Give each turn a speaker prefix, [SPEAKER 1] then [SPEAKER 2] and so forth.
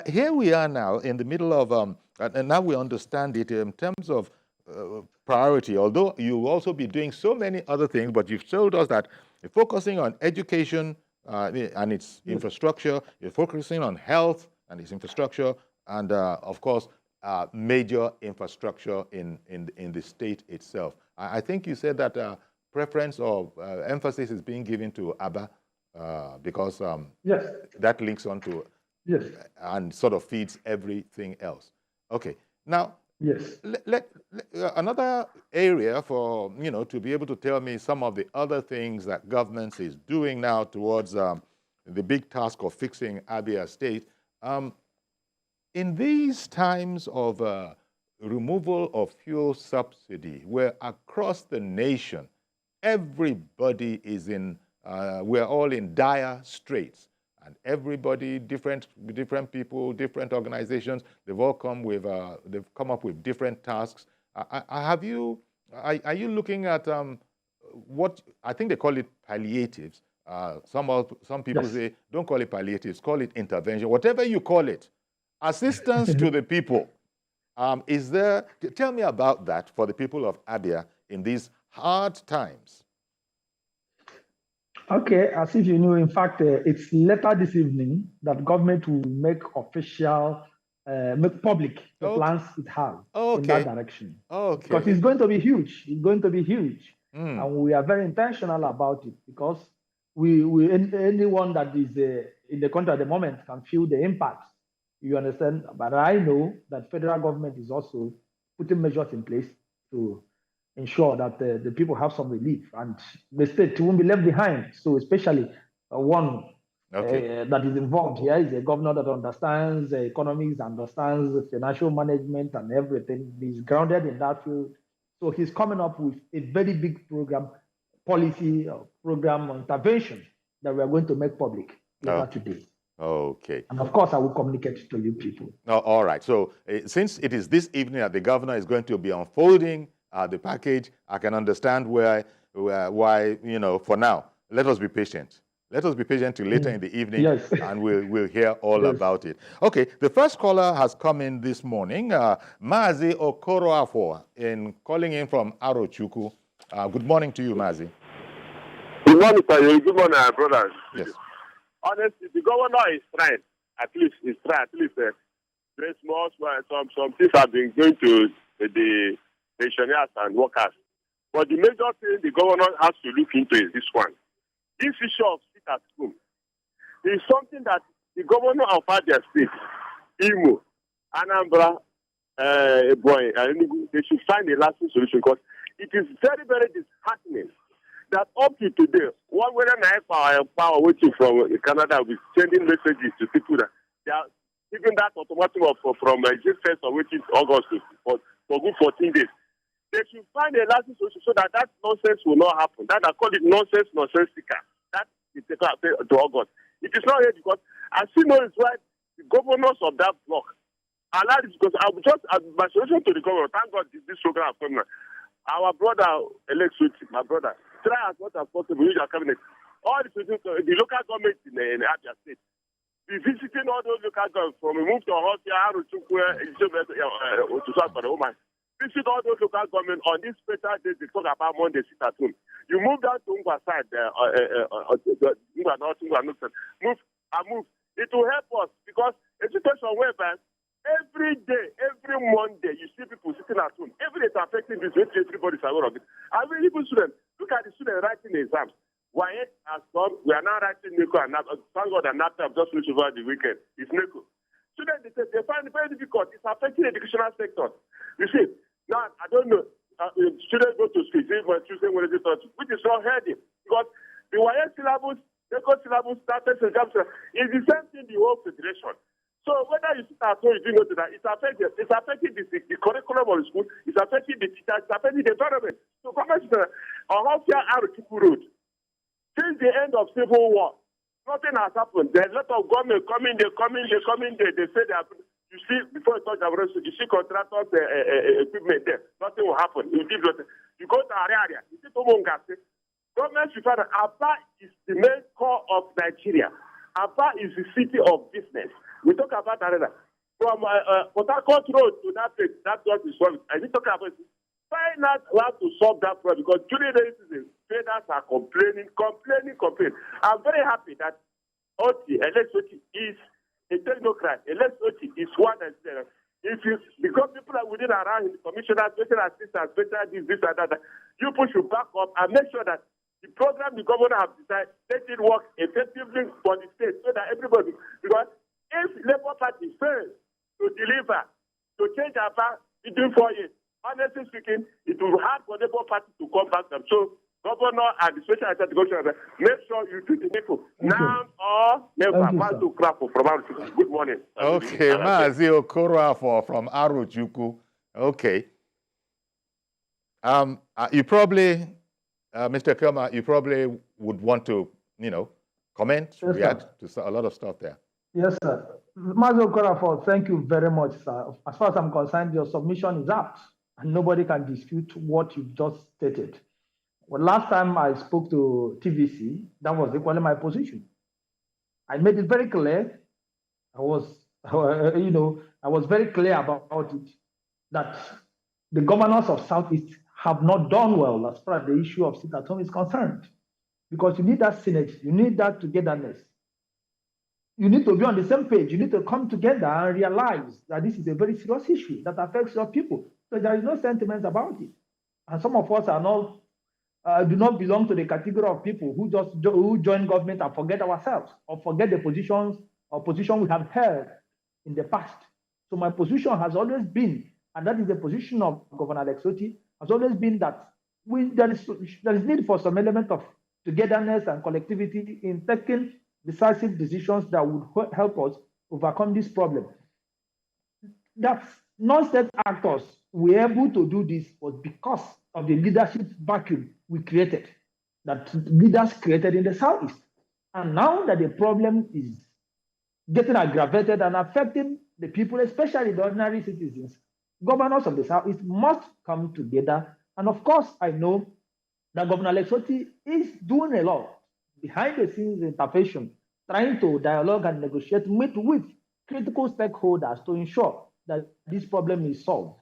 [SPEAKER 1] Here we are now in the middle of, and now we understand it in terms of priority, although you also be doing so many other things, but you've told us that you're focusing on education and its infrastructure, you're focusing on health and its infrastructure, and of course, major infrastructure in the state itself. I think you said that preference or emphasis is being given to Aba because
[SPEAKER 2] yes,
[SPEAKER 1] that links on to
[SPEAKER 2] yes,
[SPEAKER 1] and sort of feeds everything else. Okay, now
[SPEAKER 2] yes.
[SPEAKER 1] Another area for to be able to tell me some of the other things that government is doing now towards the big task of fixing Abia State. In these times of removal of fuel subsidy, where across the nation everybody is in, we're all in dire straits. And everybody, different people, different organizations, they've all come with, they've come up with different tasks. Are you looking at what, I think they call it palliatives. Some people
[SPEAKER 2] Yes.
[SPEAKER 1] say, don't call it palliatives, call it intervention, whatever you call it. Assistance to the people. Is there, tell me about that for the people of Abia in these hard times.
[SPEAKER 2] Okay, as if you know, in fact, it's later this evening that government will make official, make public the plans it has in that direction.
[SPEAKER 1] Okay.
[SPEAKER 2] Because it's going to be huge. It's going to be huge. And we are very intentional about it because anyone that is in the country at the moment can feel the impacts. You understand? But I know that federal government is also putting measures in place to ensure that the people have some relief and the state won't be left behind. So especially one that is involved here is a governor that understands economics, understands financial management and everything. He's grounded in that field. So he's coming up with a very big program, policy program intervention that we are going to make public later today.
[SPEAKER 1] Okay.
[SPEAKER 2] And of course, I will communicate to you people.
[SPEAKER 1] Oh, all right. So since it is this evening that the governor is going to be unfolding the package, I can understand why, for now, let us be patient. Let us be patient till later in the evening,
[SPEAKER 2] yes.
[SPEAKER 1] and we'll hear all about it. Okay, the first caller has come in this morning, Mazi Okoroafo, calling in from AROCHUKWU. Good morning to you, Mazi.
[SPEAKER 3] Good morning, sir. Good morning, brothers.
[SPEAKER 1] Yes.
[SPEAKER 3] Honestly, the governor is trying. At least he's trying. At least very small. Some things have been going to the pensioners and workers. But the major thing the governor has to look into is this one. This issue of sit at home is something that the governor of Abia State, Imo, Anambra, they should find a lasting solution because it is very, very disheartening that up to today, one way power waiting from Canada will be sending messages to people that they are giving that automatic from June 1st or waiting to August for good 14 days. They should find a lasting solution so that nonsense will not happen. That I call it nonsenstica. That is taken to August. It is not here because I still know it's right. The governors of that block allow it because my solution to the governor, thank God this program has come now. Our brother, my brother, try as much as possible use your cabinet. All the local government in Abia State, be visiting all those local governments from move to Hosia, AROCHUKWU, visit all those local governments on this special day they talk about Monday sit at home. You move down to Ngwa side, move. It will help us because a situation whereby every day, every Monday, you see people sitting at home. Every day it's affecting this. Everybody's aware of it. I mean, even students, look at the students writing exams. Wyatt has come. We are now writing NECO and thank God and NAPTA have just finished over the weekend. It's NECO. Students, they find it very difficult. It's affecting the educational sector. You see, now, I don't know. Students go to school, Tuesday, Wednesday, Thursday, which is not healthy because the Wyatt syllabus, NECO syllabus, status exams is the same thing the whole federation. So whether you sit at home, you do know that it's affecting the curriculum of the school, it's affecting the teachers, it's affecting the environment. So government on Hosia AROCHUKWU Road, since the end of Civil War, nothing has happened. There's a lot of government coming, they say they have, you see, before you touch the road, you see contractors equipment there, nothing will happen. You go to area, you see Tomongase. Government should find that Aba is the main core of Nigeria. Aba is the city of business. We talk about arena. From Port Harcourt Road to that place, that's what we solve. I need to talk about it. Find out how to solve that problem because during the season, traders are complaining. I'm very happy that Oti, Oti is a technocrat. Oti is one that's there. If you, because people are within around him, commissioners, special assistants, special this and that, you should back up and make sure that the program the governor has decided, let it work effectively for the state so that everybody, because if Labour Party fails to deliver, to change our path between 4 years, honestly speaking, it will be hard for Labour Party to come back them. So, governor and the special assistant, make sure you do the needful now or never. To crap from AROCHUKWU. Good morning.
[SPEAKER 1] Okay, Mazi Okoroa from AROCHUKWU. Okay. You probably, Mr. Ekeoma, you probably would want to, comment,
[SPEAKER 2] yes,
[SPEAKER 1] react to a lot of stuff there.
[SPEAKER 2] Yes, sir. Mazi Okoroa, thank you very much, sir. As far as I'm concerned, your submission is apt, and nobody can dispute what you've just stated. Well, last time I spoke to TVC, that was equally my position. I made it very clear. I was very clear about it, that the governors of Southeast have not done well as far as the issue of sit-at-home is concerned. Because you need that synergy, you need that togetherness. You need to be on the same page. You need to come together and realize that this is a very serious issue that affects your people. So there is no sentiment about it. And some of us are not do not belong to the category of people who join government and forget ourselves or forget the position we have held in the past. So my position has always been, and that is the position of Governor Alex Oti, has always been that there is need for some element of togetherness and collectivity in taking decisive decisions that would help us overcome this problem. That non-state actors were able to do this was because of the leadership vacuum we created, that leaders created in the Southeast. And now that the problem is getting aggravated and affecting the people, especially the ordinary citizens, governors of the Southeast must come together. And of course, I know that Governor Alex Oti is doing a lot behind the scenes intervention, trying to dialogue and negotiate with critical stakeholders to ensure that this problem is solved.